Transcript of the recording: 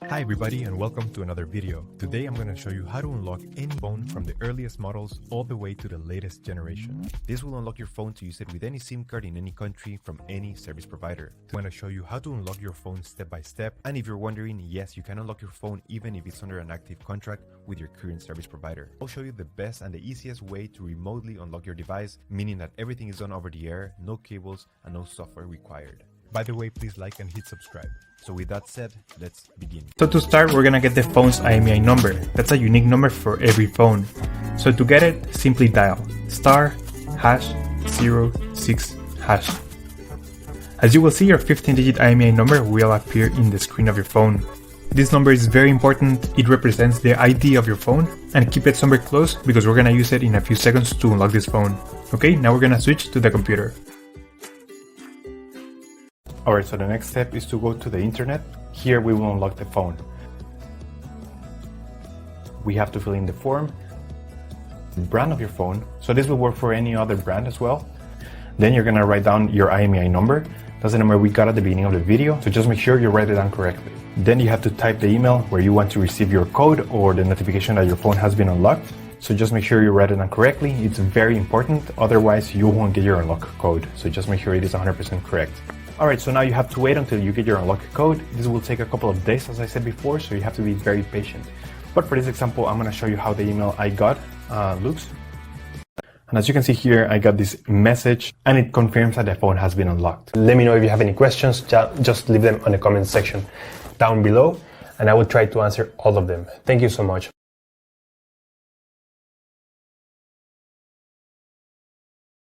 Hi everybody and welcome to another video. Today I'm going to show you how to unlock any phone from the earliest models all the way to the latest generation. This will unlock your phone to use it with any SIM card in any country from any service provider. I'm going to show you how to unlock your phone step by step, and if you're wondering, yes, you can unlock your phone even if it's under an active contract with your current service provider. I'll show you the best and the easiest way to remotely unlock your device, meaning that everything is done over the air, no cables and no software required. By the way, please like and hit subscribe. So with that said, let's begin. So to start, we're gonna get the phone's IMEI number. That's a unique number for every phone. So to get it, simply dial *#06#. As you will see, your 15-digit IMEI number will appear in the screen of your phone. This number is very important. It represents the ID of your phone, and keep it somewhere close because we're gonna use it in a few seconds to unlock this phone. Okay, now we're gonna switch to the computer. Alright, so the next step is to go to the internet. Here we will unlock the phone. We have to fill in the form, the brand of your phone. So this will work for any other brand as well. Then you're gonna write down your IMEI number. That's the number we got at the beginning of the video, so just make sure you write it down correctly. Then you have to type the email where you want to receive your code or the notification that your phone has been unlocked. So just make sure you write it down correctly. It's very important, otherwise you won't get your unlock code. So just make sure it is 100% correct. Alright, so now you have to wait until you get your unlock code. This will take a couple of days, as I said before, so you have to be very patient. But for this example, I'm going to show you how the email I got looks. And as you can see here, I got this message and it confirms that the phone has been unlocked. Let me know if you have any questions, just leave them on the comment section down below and I will try to answer all of them. Thank you so much.